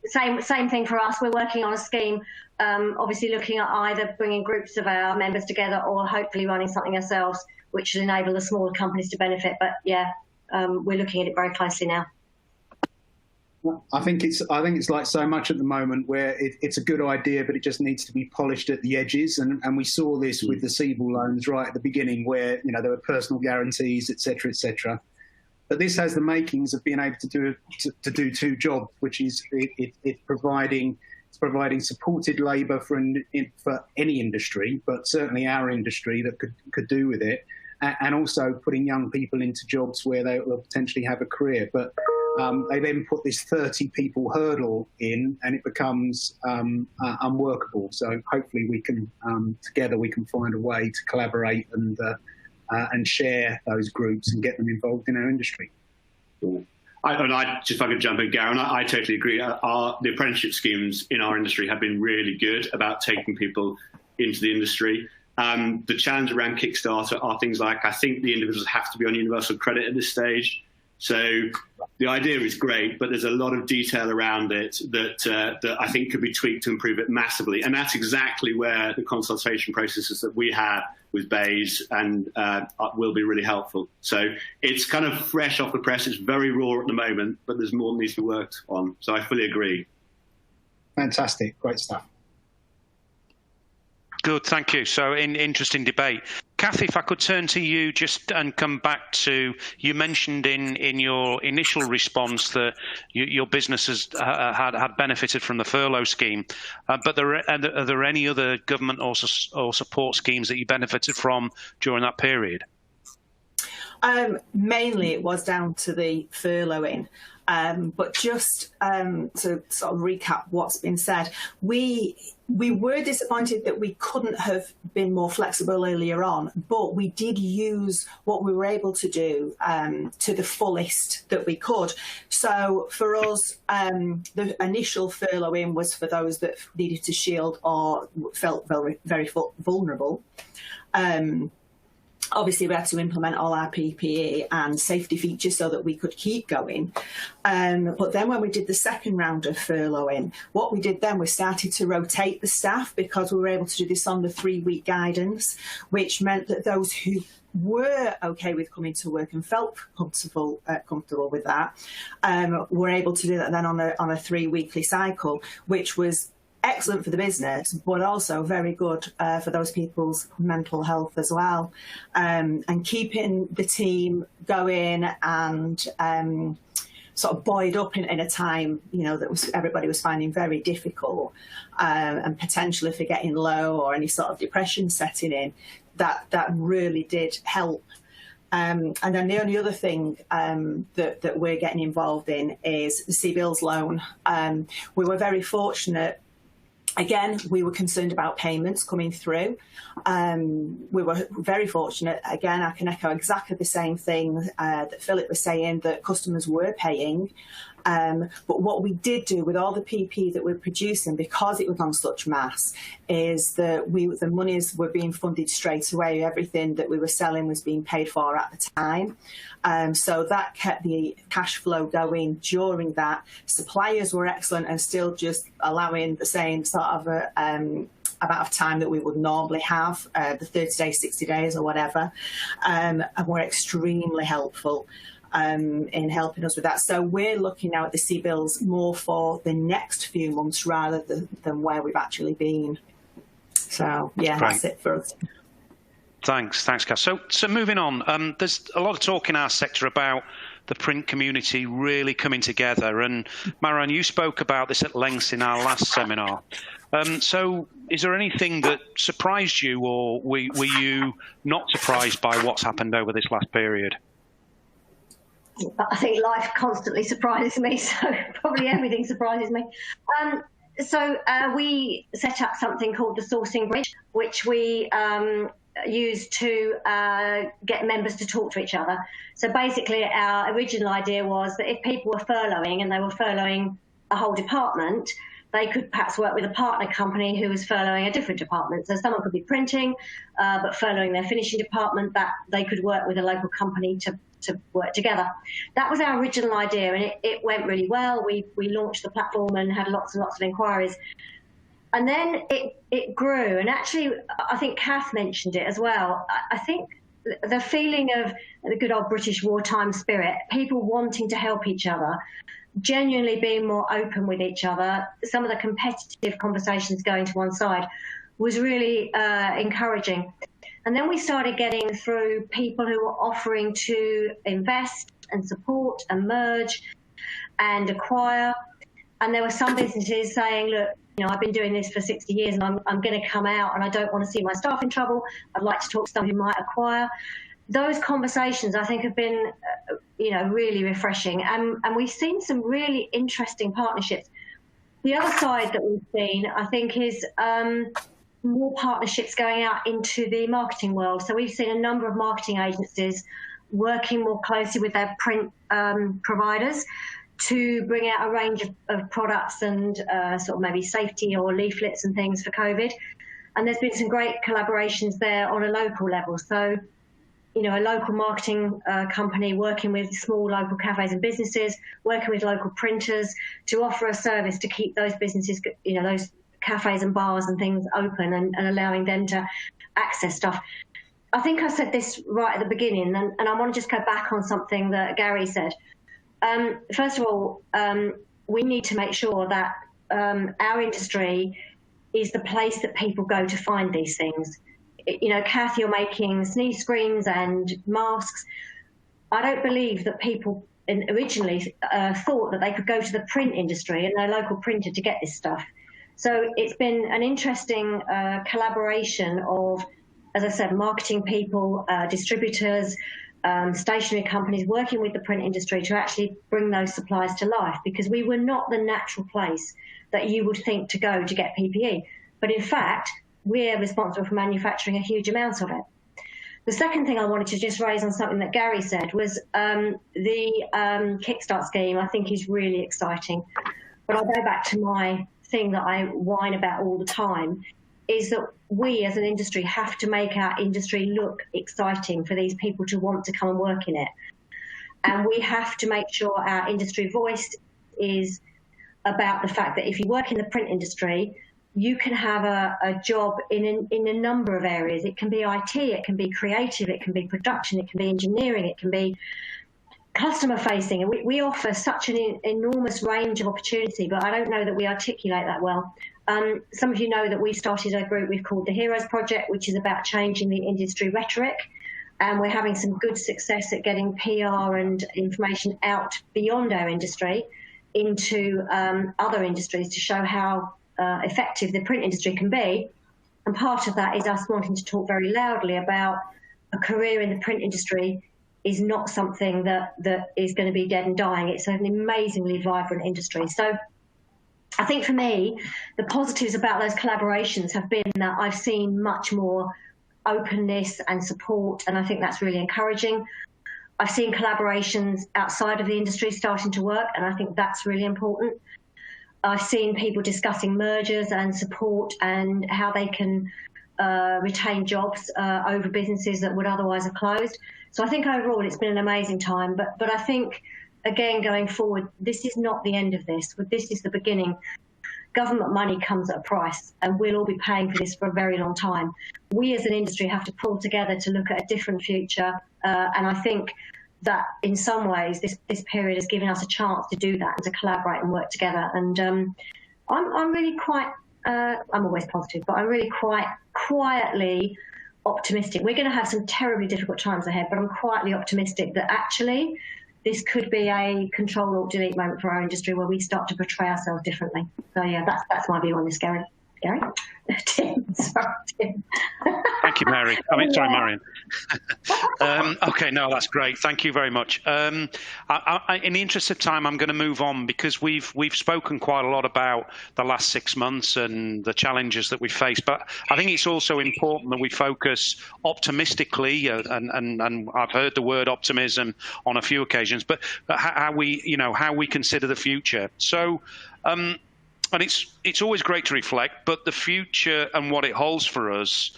Same thing for us. We're working on a scheme, obviously looking at either bringing groups of our members together or hopefully running something ourselves, which will enable the smaller companies to benefit. But we're looking at it very closely now. I think it's like so much at the moment where it's a good idea, but it just needs to be polished at the edges. And we saw this with the Siebel loans right at the beginning, where there were personal guarantees, etc., etc. But this has the makings of being able to do two jobs, which is it's providing supported labour for any industry, but certainly our industry that could do with it, and also putting young people into jobs where they will potentially have a career. But they then put this 30 people hurdle in, and it becomes unworkable. So hopefully we can together we can find a way to collaborate and share those groups and get them involved in our industry. If I could jump in, Garen, I totally agree. The apprenticeship schemes in our industry have been really good about taking people into the industry. The challenge around Kickstarter are things like, I think the individuals have to be on universal credit at this stage. So the idea is great, but there's a lot of detail around it that I think could be tweaked to improve it massively. And that's exactly where the consultation processes that we have with BEIS and will be really helpful. So it's kind of fresh off the press. It's very raw at the moment, but there's more that needs to be worked on. So I fully agree. Fantastic. Great stuff. Good, thank you. So interesting debate. Kathy, if I could turn to you just and come back to, you mentioned in your initial response that your business has had benefited from the furlough scheme, but are there any other government or support schemes that you benefited from during that period? Mainly it was down to the furloughing. But just to sort of recap what's been said, we were disappointed that we couldn't have been more flexible earlier on, but we did use what we were able to do to the fullest that we could. So for us, the initial furloughing was for those that needed to shield or felt very, very vulnerable. Obviously, we had to implement all our PPE and safety features so that we could keep going. But then when we did the second round of furloughing, what we did then was started to rotate the staff, because we were able to do this on the 3-week guidance, which meant that those who were okay with coming to work and felt comfortable with that were able to do that then on a 3-weekly cycle, which was excellent for the business, but also very good for those people's mental health as well, and keeping the team going and sort of buoyed up in a time that everybody was finding very difficult, and potentially for getting low or any sort of depression setting in. That really did help. And then the only other thing that we're getting involved in is the CBILS loan. We were very fortunate. Again, we were concerned about payments coming through. We were very fortunate. Again, I can echo exactly the same thing that Philip was saying, that customers were paying. But what we did do with all the PP that we're producing, because it was on such mass, is that the monies were being funded straight away. Everything that we were selling was being paid for at the time. So that kept the cash flow going during that. Suppliers were excellent and still just allowing the same sort of amount of time that we would normally have, the 30 days, 60 days or whatever, and were extremely helpful. in helping us with that. So we're looking now at the CBILS more for the next few months rather than where we've actually been. So yeah, Great. That's it for us. Thanks, Kath. So moving on, there's a lot of talk in our sector about the print community really coming together. And Maran, you spoke about this at length in our last seminar. So is there anything that surprised you, or were you not surprised by what's happened over this last period? I think life constantly surprises me, so probably everything surprises me. So we set up something called the Sourcing Bridge, which we used to get members to talk to each other. So basically our original idea was that if people were furloughing and they were furloughing a whole department, they could perhaps work with a partner company who was furloughing a different department. So someone could be printing, but furloughing their finishing department, that they could work with a local company to work together. That was our original idea, and it went really well. We launched the platform and had lots and lots of inquiries. And then it grew, and actually, I think Kath mentioned it as well. I think the feeling of the good old British wartime spirit, people wanting to help each other, genuinely being more open with each other, some of the competitive conversations going to one side, was really encouraging. And then we started getting through people who were offering to invest and support and merge and acquire. And there were some businesses saying, look, I've been doing this for 60 years and I'm going to come out and I don't want to see my staff in trouble. I'd like to talk to someone who might acquire. Those conversations, I think, have been, really refreshing. And we've seen some really interesting partnerships. The other side that we've seen, I think, is more partnerships going out into the marketing world. So we've seen a number of marketing agencies working more closely with their print providers to bring out a range of products and sort of maybe safety or leaflets and things for COVID. And there's been some great collaborations there on a local level. So, a local marketing company working with small local cafes and businesses, working with local printers to offer a service to keep those businesses, those cafes and bars and things open and allowing them to access stuff. I think I said this right at the beginning, and I want to just go back on something that Gary said. First of all, we need to make sure that our industry is the place that people go to find these things. Kath, you're making sneeze screens and masks. I don't believe that people originally thought that they could go to the print industry and their local printer to get this stuff. So it's been an interesting collaboration of, as I said, marketing people, distributors, stationery companies working with the print industry to actually bring those supplies to life, because we were not the natural place that you would think to go to get PPE. But in fact, we're responsible for manufacturing a huge amount of it. The second thing I wanted to just raise on something that Gary said was the Kickstart scheme, I think, is really exciting. But I'll go back to my thing that I whine about all the time, is that we as an industry have to make our industry look exciting for these people to want to come and work in it. And we have to make sure our industry voice is about the fact that if you work in the print industry, you can have a job in a number of areas. It can be IT, it can be creative, it can be production, it can be engineering, it can be customer facing. And we offer such an enormous range of opportunity, but I don't know that we articulate that well. Some of you know that we started a group we've called the Heroes Project, which is about changing the industry rhetoric. And we're having some good success at getting PR and information out beyond our industry into other industries to show how effective the print industry can be. And part of that is us wanting to talk very loudly about a career in the print industry is not something that is going to be dead and dying. It's an amazingly vibrant industry. So I think for me, the positives about those collaborations have been that I've seen much more openness and support, and I think that's really encouraging. I've seen collaborations outside of the industry starting to work, and I think that's really important. I've seen people discussing mergers and support and how they can retain jobs over businesses that would otherwise have closed. So I think overall it's been an amazing time. But I think, again, going forward, this is not the end of this. This is the beginning. Government money comes at a price, and we'll all be paying for this for a very long time. We as an industry have to pull together to look at a different future. And I think that in some ways this period has given us a chance to do that and to collaborate and work together. And I'm really quite, I'm always positive, but I'm really quite quietly optimistic. We're going to have some terribly difficult times ahead, but I'm quietly optimistic that actually this could be a Control-Alt-Delete moment for our industry where we start to portray ourselves differently. So yeah, that's my view on this, Gary. Gary? Tim, sorry, Tim. Thank you, Mary. Sorry, Marion. Okay, no, that's great. Thank you very much. In the interest of time, I'm going to move on because we've spoken quite a lot about the last 6 months and the challenges that we face. But I think it's also important that we focus optimistically, and I've heard the word optimism on a few occasions, but how we consider the future. So. And it's always great to reflect, but the future and what it holds for us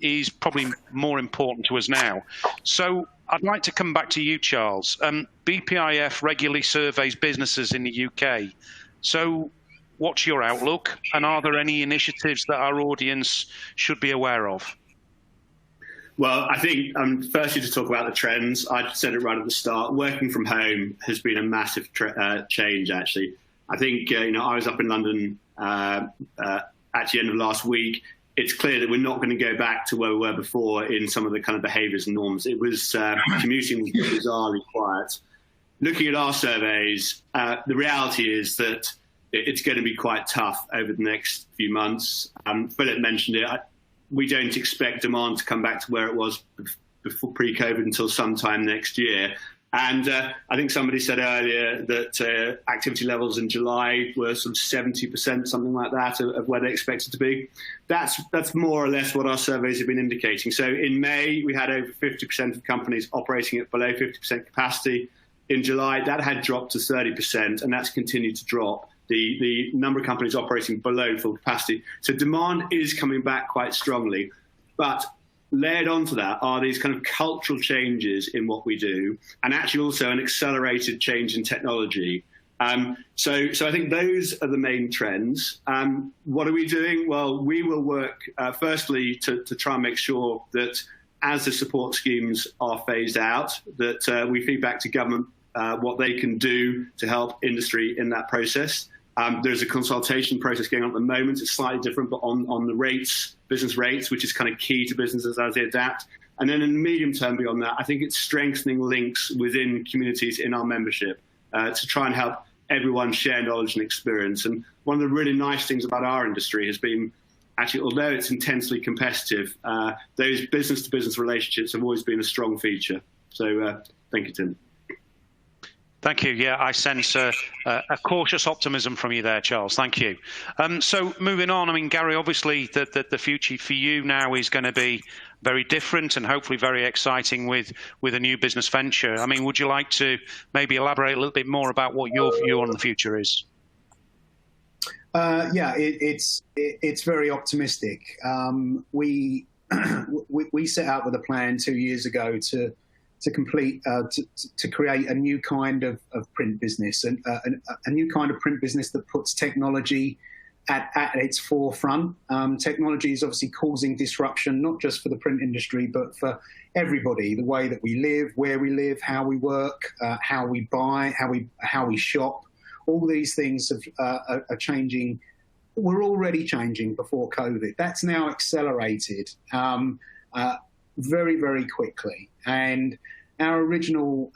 is probably more important to us now. So I'd like to come back to you, Charles. BPIF regularly surveys businesses in the UK. So what's your outlook, and are there any initiatives that our audience should be aware of? Well, I think firstly to talk about the trends, I said it right at the start. Working from home has been a massive change, actually. I think, I was up in London at the end of last week. It's clear that we're not going to go back to where we were before in some of the kind of behaviours and norms. It was commuting was bizarrely quiet. Looking at our surveys, the reality is that it's going to be quite tough over the next few months. Philip mentioned it. We don't expect demand to come back to where it was before pre-COVID until sometime next year. And I think somebody said earlier that activity levels in July were sort of 70%, something like that, of where they expected to be. That's more or less what our surveys have been indicating. So in May, we had over 50% of companies operating at below 50% capacity. In July, that had dropped to 30%, and that's continued to drop. The number of companies operating below full capacity. So demand is coming back quite strongly. But layered onto that are these kind of cultural changes in what we do, and actually also an accelerated change in technology. So I think those are the main trends. What are we doing? Well, we will work firstly to try and make sure that as the support schemes are phased out, that we feed back to government what they can do to help industry in that process. There's a consultation process going on at the moment. It's slightly different, but on the rates, business rates, which is kind of key to businesses as they adapt. And then in the medium term beyond that, I think it's strengthening links within communities in our membership to try and help everyone share knowledge and experience. And one of the really nice things about our industry has been, actually, although it's intensely competitive, those business-to-business relationships have always been a strong feature. So thank you, Tim. Thank you. Yeah, I sense a cautious optimism from you there, Charles. Thank you. So moving on, I mean, Gary, obviously the future for you now is going to be very different and hopefully very exciting with a new business venture. I mean, would you like to maybe elaborate a little bit more about what your view on the future is? Yeah, it's very optimistic. We set out with a plan 2 years ago to create a new kind of print business, and a new kind of print business that puts technology at its forefront. Technology is obviously causing disruption, not just for the print industry, but for everybody. The way that we live, where we live, how we work, how we buy, how we shop. All these things are changing. We're already changing before COVID. That's now accelerated very, very quickly. And our original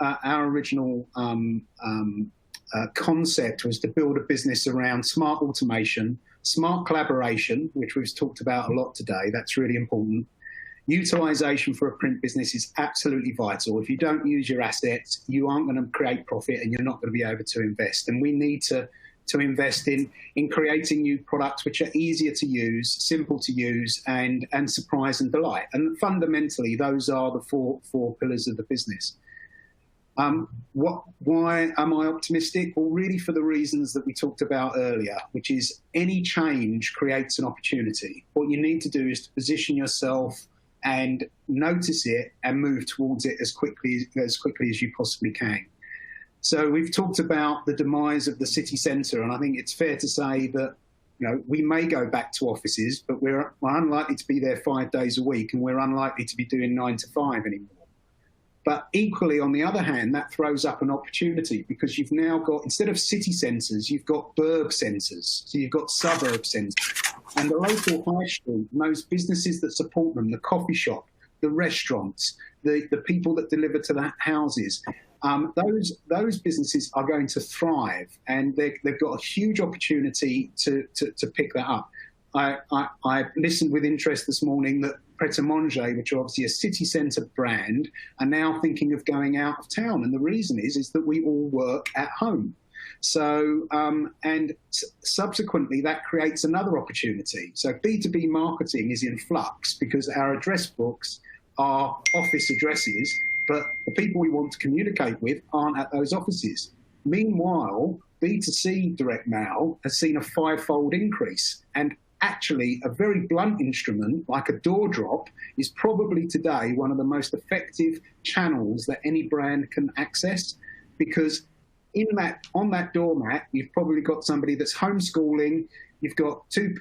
concept was to build a business around smart automation, smart collaboration, which we've talked about a lot today. That's really important. Utilisation for a print business is absolutely vital. If you don't use your assets, you aren't going to create profit and you're not going to be able to invest. And we need to invest in creating new products which are easier to use, simple to use, and surprise and delight. And fundamentally, those are the four pillars of the business. Why am I optimistic? Well, really for the reasons that we talked about earlier, which is any change creates an opportunity. What you need to do is to position yourself and notice it and move towards it as quickly as you possibly can. So we've talked about the demise of the city centre, and I think it's fair to say that we may go back to offices, but we're unlikely to be there 5 days a week, and we're unlikely to be doing 9 to 5 anymore. But equally, on the other hand, that throws up an opportunity because you've now got, instead of city centres, you've got burg centres. So you've got suburb centres. And the local high street, and those businesses that support them, the coffee shop, the restaurants, the people that deliver to the houses, those businesses are going to thrive, and they've got a huge opportunity to pick that up. I listened with interest this morning that Pret a Manger, which are obviously a city centre brand, are now thinking of going out of town. And the reason is that we all work at home. So, and subsequently, that creates another opportunity. So B2B marketing is in flux because our address books are office addresses, but the people we want to communicate with aren't at those offices. Meanwhile, B2C direct mail has seen a 5-fold increase. And actually, a very blunt instrument like a door drop is probably today one of the most effective channels that any brand can access, because on that doormat, you've probably got somebody that's homeschooling, you've got two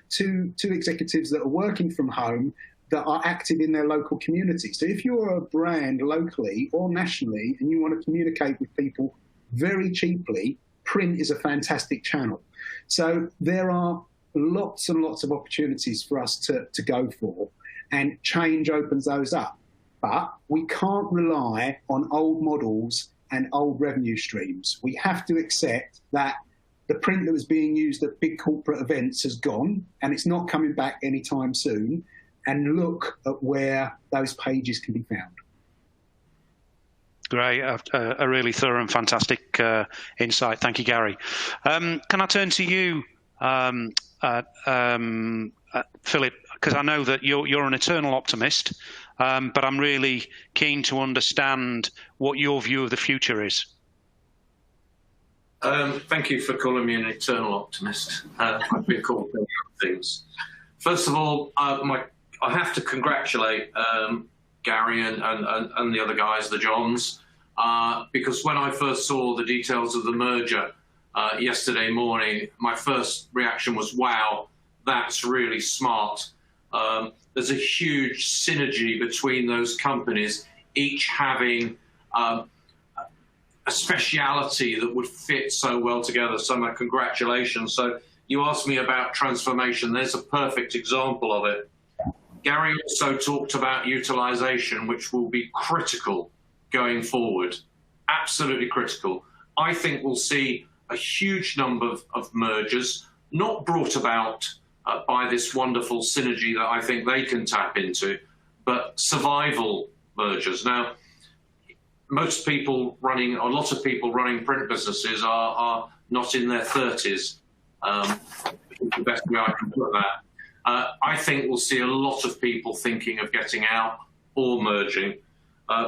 executives that are working from home that are active in their local community. So if you're a brand locally or nationally and you want to communicate with people very cheaply, print is a fantastic channel. So there are lots and lots of opportunities for us to go for, and change opens those up. But we can't rely on old models and old revenue streams. We have to accept that the print that was being used at big corporate events has gone, and it's not coming back anytime soon, and look at where those pages can be found. Great, a really thorough and fantastic insight. Thank you, Gary. Can I turn to you, Philip, because I know that you're an eternal optimist, but I'm really keen to understand what your view of the future is. Thank you for calling me an eternal optimist. I've been called many things. First of all, I have to congratulate Gary and the other guys, the Johns, because when I first saw the details of the merger yesterday morning, my first reaction was, wow, that's really smart. There's a huge synergy between those companies, each having a speciality that would fit so well together. So my congratulations. So you asked me about transformation. There's a perfect example of it. Gary also talked about utilization, which will be critical going forward. Absolutely critical. I think we'll see a huge number of mergers, not brought about by this wonderful synergy that I think they can tap into, but survival mergers. Now, a lot of people running print businesses are not in their 30s. The best way I can put that. I think we'll see a lot of people thinking of getting out or merging.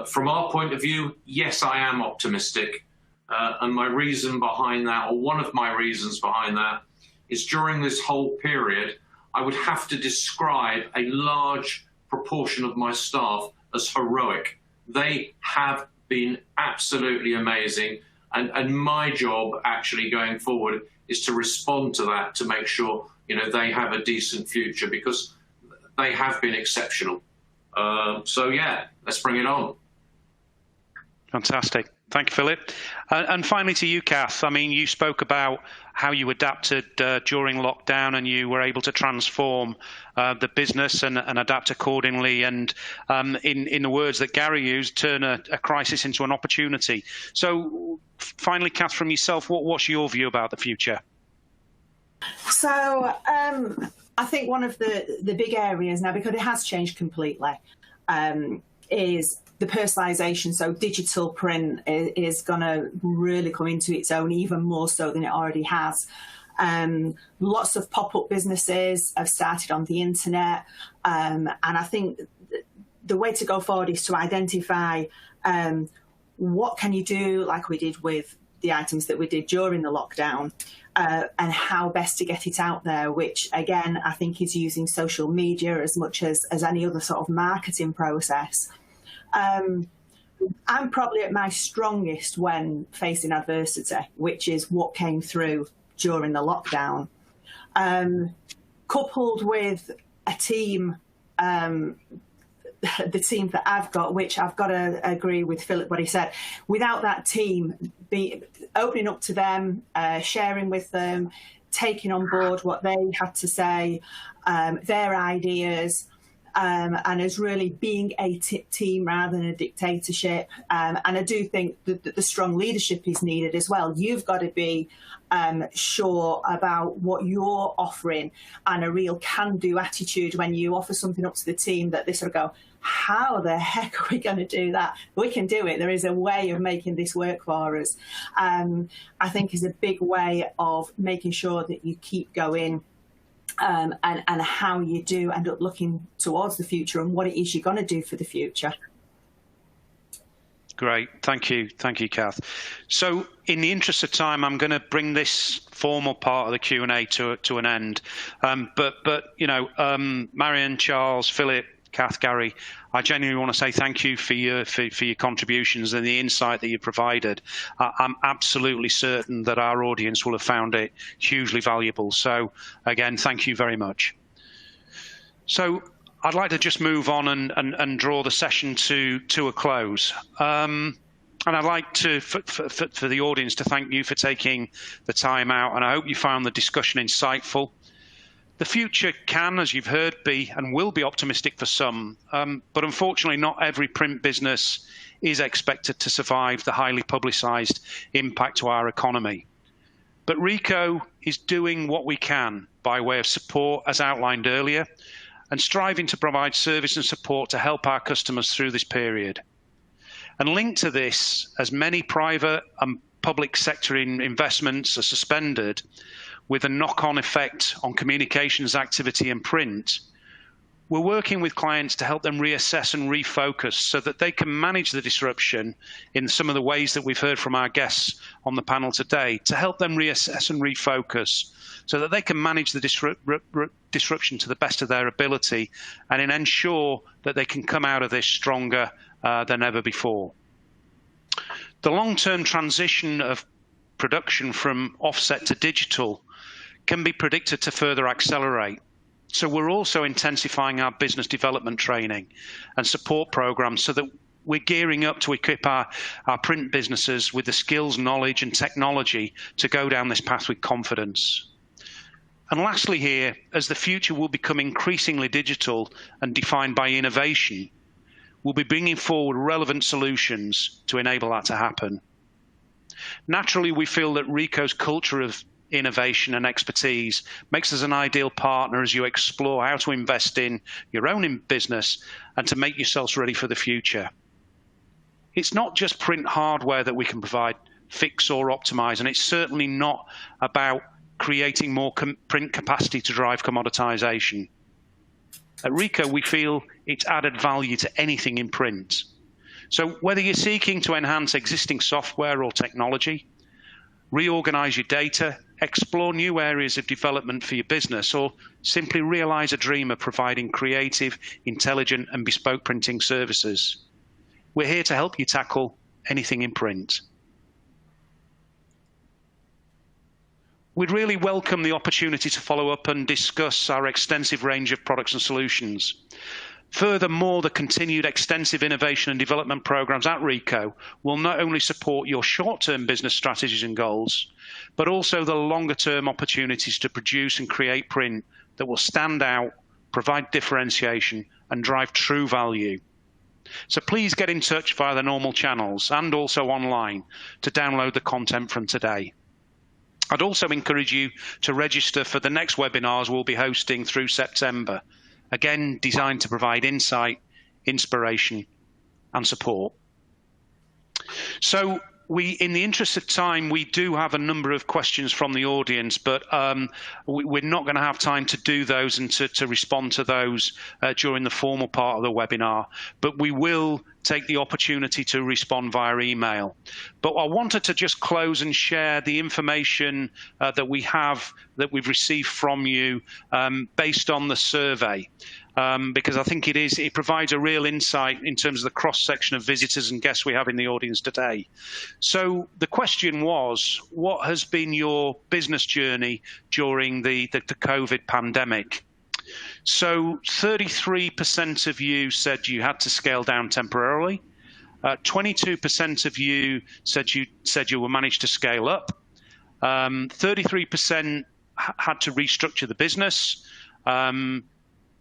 From our point of view, yes, I am optimistic. And my reason behind that, or one of my reasons behind that, is during this whole period, I would have to describe a large proportion of my staff as heroic. They have been absolutely amazing. And my job actually going forward is to respond to that, to make sure they have a decent future, because they have been exceptional. So yeah, let's bring it on. Fantastic. Thank you, Philip. And finally to you, Kath. I mean, you spoke about how you adapted during lockdown, and you were able to transform the business and adapt accordingly. And in the words that Gary used, turn a crisis into an opportunity. So finally, Kath, from yourself, what's your view about the future? So I think one of the big areas now, because it has changed completely, is the personalisation. So digital print is going to really come into its own, even more so than it already has. Lots of pop-up businesses have started on the internet, and I think the way to go forward is to identify what can you do, like we did with the items that we did during the lockdown, and how best to get it out there, which again I think is using social media as much as any other sort of marketing process. I'm probably at my strongest when facing adversity, which is what came through during the lockdown, coupled with a team the team that I've got, which I've got to agree with Philip what he said, without that team, opening up to them, sharing with them, taking on board what they had to say, their ideas, and as really being a team rather than a dictatorship. And I do think that the strong leadership is needed as well. You've got to be sure about what you're offering and a real can-do attitude when you offer something up to the team that they sort of go, how the heck are we going to do that? We can do it. There is a way of making this work for us. I think is a big way of making sure that you keep going. And how you do end up looking towards the future and what it is you're going to do for the future. Great, thank you, Kath. So, in the interest of time, I'm going to bring this formal part of the Q&A to an end. But you know, Marion, Charles, Philip, Kath, Gary, I genuinely want to say thank you for your contributions and the insight that you provided. I'm absolutely certain that our audience will have found it hugely valuable. So again, thank you very much. So I'd like to just move on and draw the session to a close. And I'd like to, for the audience, to thank you for taking the time out, and I hope you found the discussion insightful. The future can, as you've heard, be and will be optimistic for some, but unfortunately not every print business is expected to survive the highly publicised impact to our economy. But Ricoh is doing what we can by way of support, as outlined earlier, and striving to provide service and support to help our customers through this period. And linked to this, as many private and public sector investments are suspended, with a knock-on effect on communications activity and print, we're working with clients to help them reassess and refocus so that they can manage the disruption in some of the ways that we've heard from our guests on the panel today, to help them reassess and refocus so that they can manage the disruption to the best of their ability and ensure that they can come out of this stronger than ever before. The long-term transition of production from offset to digital can be predicted to further accelerate. So we're also intensifying our business development training and support programs so that we're gearing up to equip our print businesses with the skills, knowledge and technology to go down this path with confidence. And lastly here, as the future will become increasingly digital and defined by innovation, we'll be bringing forward relevant solutions to enable that to happen. Naturally, we feel that Ricoh's culture of innovation and expertise makes us an ideal partner as you explore how to invest in your own business and to make yourselves ready for the future. It's not just print hardware that we can provide, fix or optimize, and it's certainly not about creating more print capacity to drive commoditization. At Ricoh, we feel it's added value to anything in print. So whether you're seeking to enhance existing software or technology, reorganize your data, explore new areas of development for your business, or simply realize a dream of providing creative, intelligent, and bespoke printing services, we're here to help you tackle anything in print. We'd really welcome the opportunity to follow up and discuss our extensive range of products and solutions. Furthermore, the continued extensive innovation and development programs at Ricoh will not only support your short-term business strategies and goals, but also the longer-term opportunities to produce and create print that will stand out, provide differentiation, and drive true value. So please get in touch via the normal channels and also online to download the content from today. I'd also encourage you to register for the next webinars we'll be hosting through September, again designed to provide insight, inspiration, and support. So in the interest of time, we do have a number of questions from the audience, but we're not going to have time to do those and to respond to those during the formal part of the webinar, but we will take the opportunity to respond via email. But I wanted to just close and share the information that we've received from you based on the survey. Because I think it provides a real insight in terms of the cross-section of visitors and guests we have in the audience today. So the question was, what has been your business journey during the COVID pandemic? So 33% of you said you had to scale down temporarily. 22% of you said you were managed to scale up. 33% had to restructure the business. None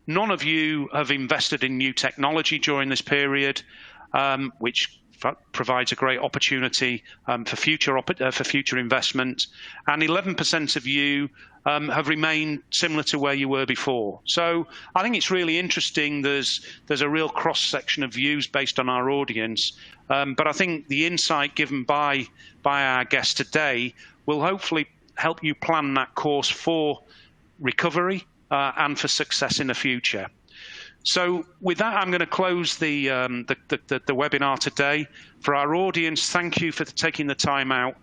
of you have invested in new technology during this period, which provides a great opportunity for future investment. And 11% of you have remained similar to where you were before. So I think it's really interesting. There's a real cross-section of views based on our audience. But I think the insight given by our guests today will hopefully help you plan that course for recovery and for success in the future. So with that, I'm going to close the webinar today. For our audience, thank you for taking the time out.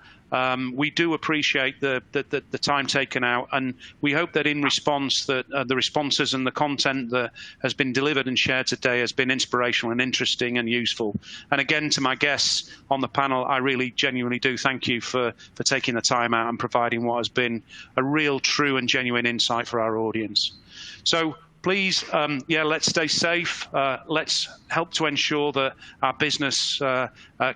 We do appreciate the time taken out, and we hope that in response that the responses and the content that has been delivered and shared today has been inspirational and interesting and useful. And again, to my guests on the panel, I really genuinely do thank you for taking the time out and providing what has been a real, true and genuine insight for our audience. So please, let's stay safe. Let's help to ensure that our business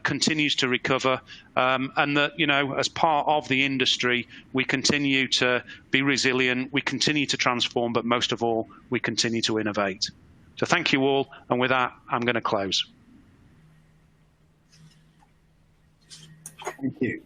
continues to recover, and that, as part of the industry, we continue to be resilient, we continue to transform, but most of all, we continue to innovate. So thank you all, and with that, I'm going to close. Thank you.